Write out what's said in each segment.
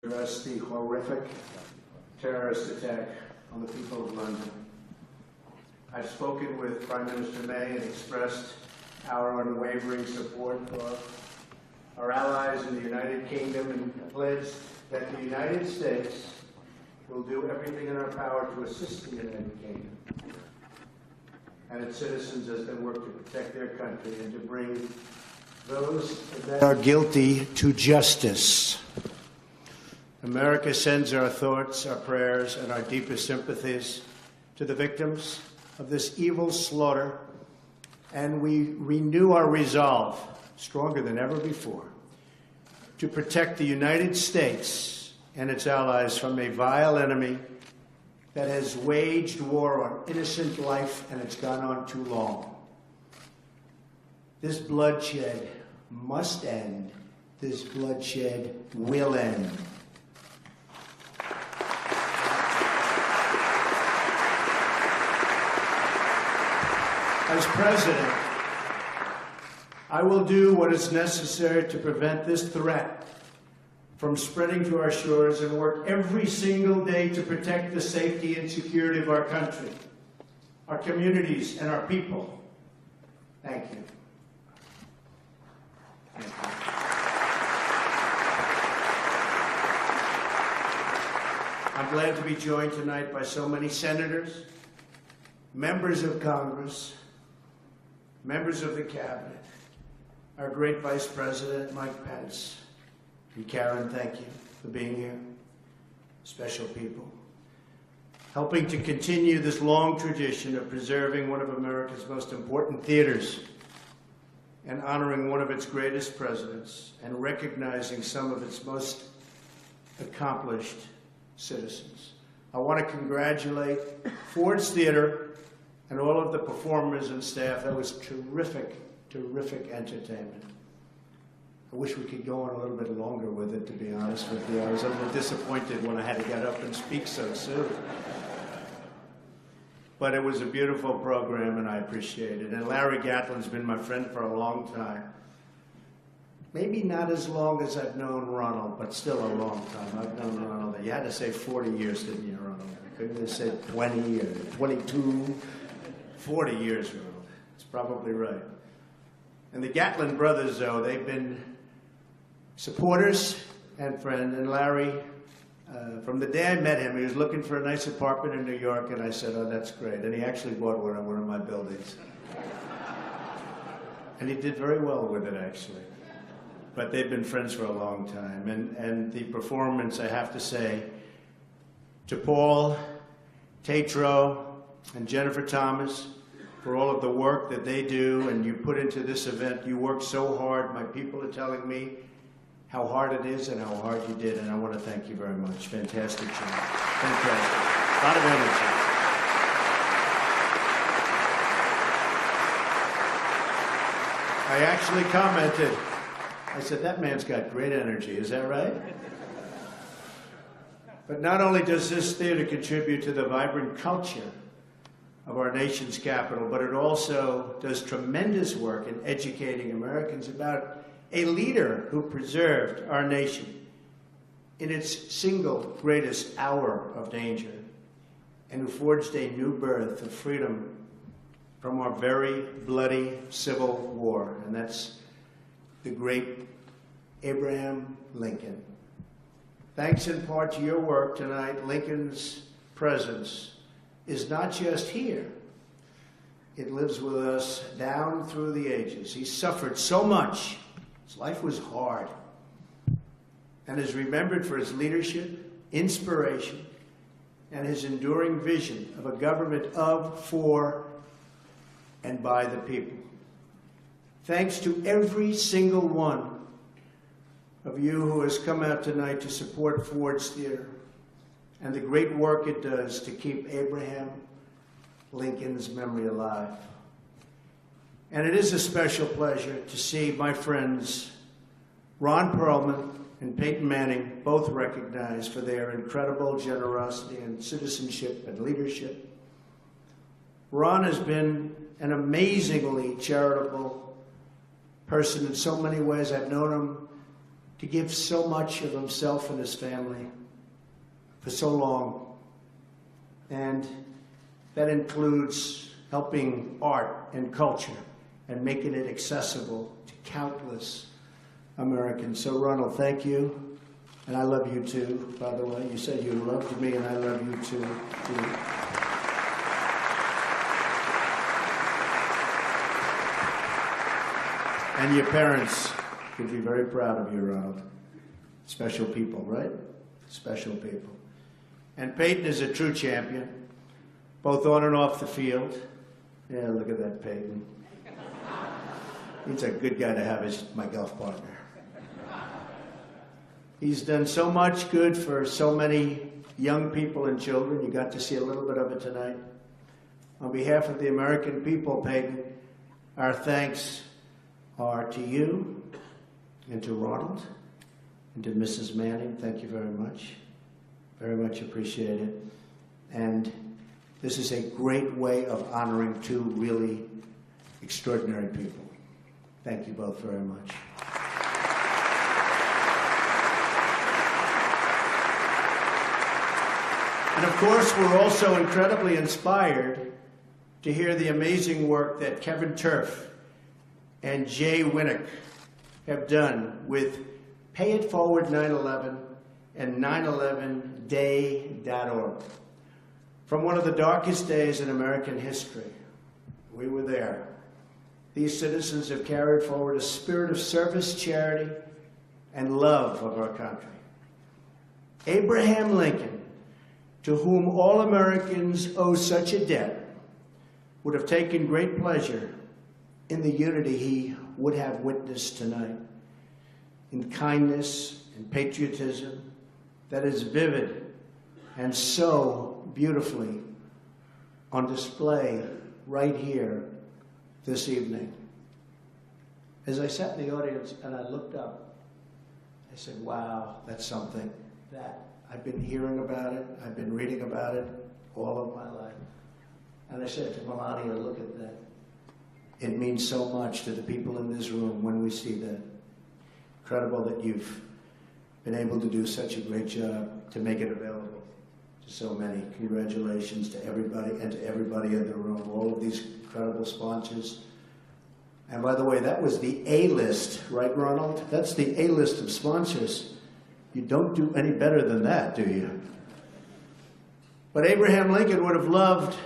address the horrific terrorist attack on the people of London. I've spoken with Prime Minister May and expressed our unwavering support for our allies in the United Kingdom and pledged that the United States will do everything in our power to assist the United Kingdom and its citizens as they work to protect their country and to bring those that are guilty to justice. America sends our thoughts, our prayers, and our deepest sympathies to the victims of this evil slaughter, and we renew our resolve, stronger than ever before, to protect the United States and its allies from a vile enemy that has waged war on innocent life, and it's gone on too long. This bloodshed must end. This bloodshed will end. As President, I will do what is necessary to prevent this threat from spreading to our shores and work every single day to protect the safety and security of our country, our communities, and our people. Thank you. Thank you. I'm glad to be joined tonight by so many senators, members of Congress, members of the Cabinet, our great Vice President, Mike Pence, and Karen, thank you for being here. Special people. Helping to continue this long tradition of preserving one of America's most important theaters and honoring one of its greatest presidents and recognizing some of its most accomplished citizens. I want to congratulate Ford's Theater and all of the performers and staff. That was terrific, terrific entertainment. I wish we could go on a little bit longer with it, to be honest with you. I was a little disappointed when I had to get up and speak so soon. But it was a beautiful program, and I appreciate it. And Larry Gatlin's been my friend for a long time. Maybe not as long as I've known Ronald, but still a long time. I've known Ronald. You had to say 40 years, didn't you, Ronald? Couldn't you say 20 or 22? 40 years, Ronald. That's probably right. And the Gatlin brothers, though, they've been supporters and friends. And Larry, from the day I met him, he was looking for a nice apartment in New York, and I said, oh, that's great. And he actually bought one in one of my buildings. And he did very well with it, actually. But they've been friends for a long time. And the performance, I have to say, to Paul, Tatro, and Jennifer Thomas, for all of the work that they do and you put into this event. You work so hard. My people are telling me how hard it is and how hard you did, and I want to thank you very much. Fantastic job. Fantastic. A lot of energy. I actually commented. I said, that man's got great energy. Is that right? But not only does this theater contribute to the vibrant culture of our nation's capital, but it also does tremendous work in educating Americans about a leader who preserved our nation in its single greatest hour of danger and who forged a new birth of freedom from our very bloody Civil War, and that's the great Abraham Lincoln. Thanks in part to your work tonight, Lincoln's presence is not just here. It lives with us down through the ages. He suffered so much. His life was hard. And is remembered for his leadership, inspiration, and his enduring vision of a government of, for, and by the people. Thanks to every single one of you who has come out tonight to support Ford's Theater and the great work it does to keep Abraham Lincoln's memory alive. And it is a special pleasure to see my friends Ron Perlman and Peyton Manning both recognized for their incredible generosity and citizenship and leadership. Ron has been an amazingly charitable person in so many ways. I've known him to give so much of himself and his family for so long. And that includes helping art and culture and making it accessible to countless Americans. So Ronald, thank you. And I love you too, by the way. You said you loved me, and I love you too. And your parents could be very proud of you, Ronald. Special people, right? Special people. And Peyton is a true champion, both on and off the field. Yeah, look at that, Peyton. He's a good guy to have as my golf partner. He's done so much good for so many young people and children. You got to see a little bit of it tonight. On behalf of the American people, Peyton, our thanks are to you and to Ronald and to Mrs. Manning. Thank you very much. Very much appreciated. And this is a great way of honoring two really extraordinary people. Thank you both very much. And of course, we're also incredibly inspired to hear the amazing work that Kevin Turf and Jay Winnick have done with Pay It Forward 9/11 and 9/11day.org. From one of the darkest days in American history, we were there. These citizens have carried forward a spirit of service, charity, and love of our country. Abraham Lincoln, to whom all Americans owe such a debt, would have taken great pleasure in the unity he would have witnessed tonight, in kindness and patriotism that is vivid and so beautifully on display right here this evening. As I sat in the audience and I looked up, I said, wow, that's something that I've been hearing about it, I've been reading about it all of my life. And I said to Melania, look at that. It means so much to the people in this room when we see that. Incredible that you've been able to do such a great job to make it available to so many. Congratulations to everybody and to everybody in the room, all of these incredible sponsors. And by the way, that was the A-list, right, Ronald? That's the A-list of sponsors. You don't do any better than that, do you? But Abraham Lincoln would have loved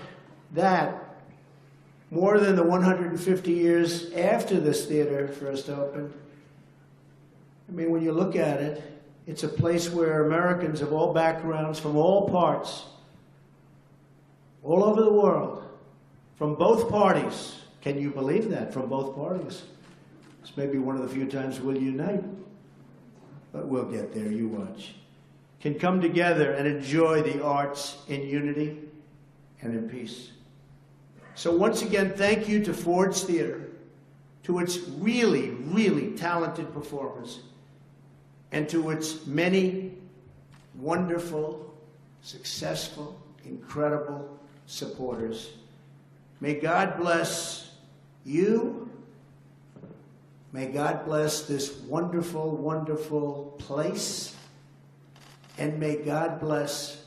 that more than the 150 years after this theater first opened. I mean, when you look at it, it's a place where Americans of all backgrounds, from all parts, all over the world, from both parties, can you believe that? From both parties. This may be one of the few times we'll unite. But we'll get there, you watch. Can come together and enjoy the arts in unity and in peace. So once again, thank you to Ford's Theater, to its really, really talented performers, and to its many wonderful, successful, incredible supporters. May God bless you. May God bless this wonderful, wonderful place. And may God bless